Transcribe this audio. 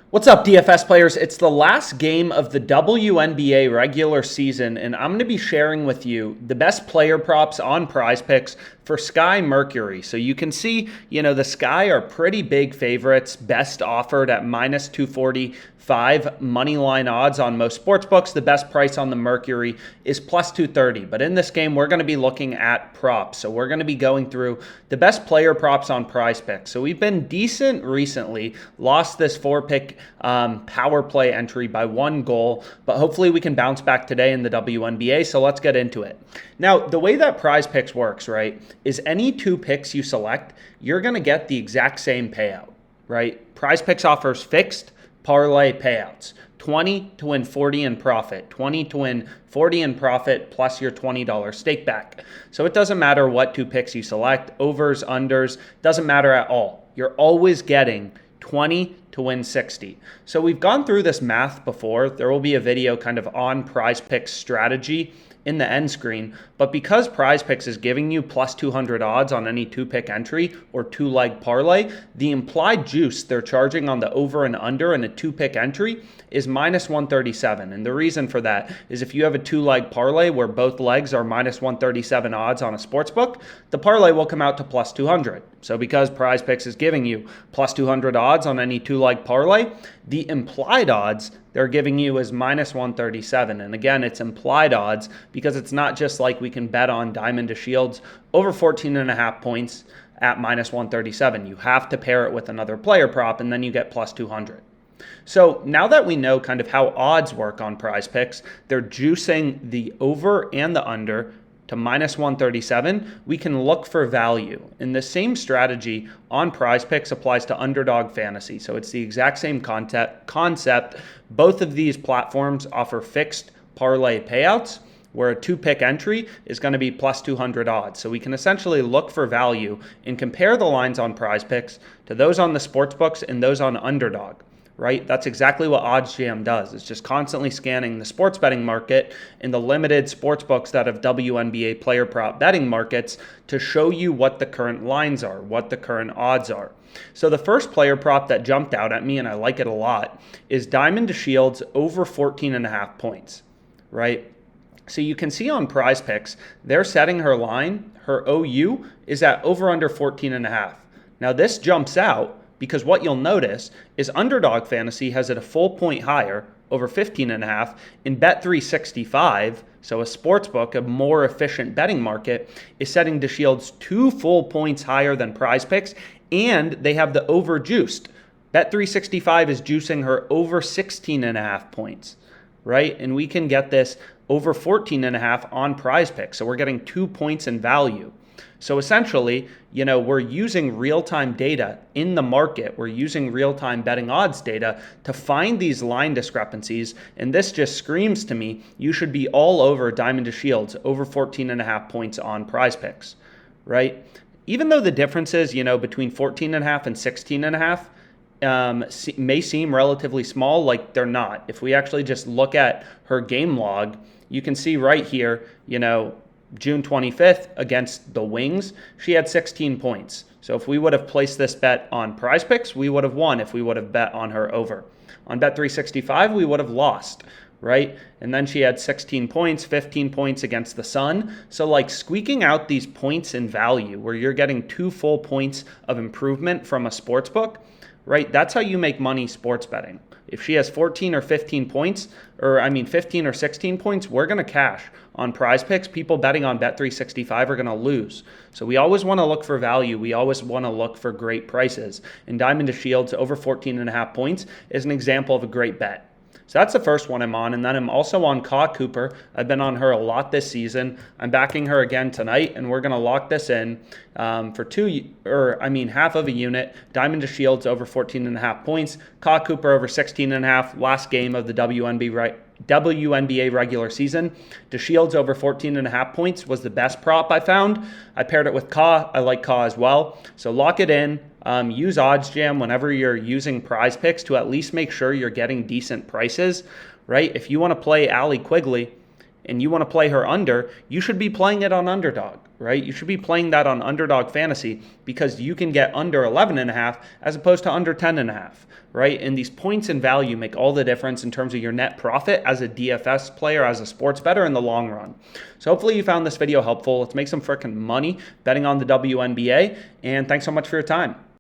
What's up, DFS players? It's the last game of the WNBA regular season, and I'm going to be sharing with you the best player props on PrizePicks for Sky Mercury. So you can see, the Sky are pretty big favorites, best offered at minus 245 money line odds on most sportsbooks. The best price on the Mercury is plus 230. But in this game, we're going to be looking at props. So we're going to be going through the best player props on PrizePicks. So we've been decent recently, lost this 4-pick power play entry by 1 goal, but hopefully we can bounce back today in the WNBA. So let's get into it. Now, the way that PrizePicks works, right, is any 2 picks you select, you're going to get the exact same payout, right? PrizePicks offers fixed parlay payouts. 20 to win 40 in profit, 20 to win 40 in profit plus your $20 stake back. So it doesn't matter what 2 picks you select, overs, unders, doesn't matter at all. You're always getting 20 to win 60. So we've gone through this math before. There will be a video kind of on PrizePicks strategy in the end screen, but because PrizePicks is giving you plus 200 odds on any 2-pick entry or 2-leg parlay, the implied juice they're charging on the over and under in a 2-pick entry is minus 137. And the reason for that is if you have a 2-leg parlay where both legs are minus 137 odds on a sportsbook, the parlay will come out to plus 200. So because PrizePicks is giving you plus 200 odds on any 2-leg parlay, the implied odds they're giving you is minus 137. And again, it's implied odds because it's not just like we can bet on Diamond to Shields over 14.5 points at minus 137. You have to pair it with another player prop and then you get plus 200. So now that we know kind of how odds work on PrizePicks, they're juicing the over and the under to minus 137, we can look for value. And the same strategy on PrizePicks applies to Underdog Fantasy. So it's the exact same concept. Both of these platforms offer fixed parlay payouts, where a 2-pick entry is going to be plus 200 odds. So we can essentially look for value and compare the lines on PrizePicks to those on the sportsbooks and those on Underdog. Right? That's exactly what OddsJam does. It's just constantly scanning the sports betting market and the limited sports books that have WNBA player prop betting markets to show you what the current lines are, what the current odds are. So the first player prop that jumped out at me, and I like it a lot, is Diamond to Shields over 14.5 points, right? So you can see on PrizePicks, they're setting her line, her OU is at over under 14.5. Now this jumps out because what you'll notice is Underdog Fantasy has it a full point higher, over 15.5, and Bet365, so a sportsbook, a more efficient betting market, is setting to Shields 2 full points higher than PrizePicks, and they have the over juiced. Bet365 is juicing her over 16.5 points, right? And we can get this over 14.5 on PrizePicks, so we're getting 2 points in value. So essentially, we're using real-time data in the market. We're using real-time betting odds data to find these line discrepancies. And this just screams to me, you should be all over Diamond to Shields, over 14.5 points on PrizePicks, right? Even though the differences, between 14.5 and 16.5 may seem relatively small, like they're not. If we actually just look at her game log, you can see right here, June 25th against the Wings, she had 16 points. So if we would have placed this bet on PrizePicks, we would have won if we would have bet on her over. On Bet365, we would have lost, right? And then she had 16 points, 15 points against the Sun. So like squeaking out these points in value where you're getting 2 full points of improvement from a sportsbook, right? That's how you make money sports betting. If she has 14 or 15 points, 15 or 16 points, we're going to cash on PrizePicks. People betting on Bet365 are going to lose. So we always want to look for value. We always want to look for great prices. And Diamond to Shields over 14.5 points is an example of a great bet. So that's the first one I'm on. And then I'm also on Ka Cooper. I've been on her a lot this season. I'm backing her again tonight, and we're going to lock this in for half of a unit. Diamond to Shields over 14.5 points. Ka Cooper over 16.5. Last game of the WNBA regular season. To Shields over 14.5 points was the best prop I found. I paired it with Ka. I like Ka as well. So lock it in. Use OddsJam whenever you're using PrizePicks to at least make sure you're getting decent prices, right? If you want to play Allie Quigley and you want to play her under, you should be playing it on Underdog, right? You should be playing that on Underdog Fantasy because you can get under 11.5 as opposed to under 10.5, right? And these points and value make all the difference in terms of your net profit as a DFS player, as a sports bettor in the long run. So hopefully you found this video helpful. Let's make some freaking money betting on the WNBA, and thanks so much for your time.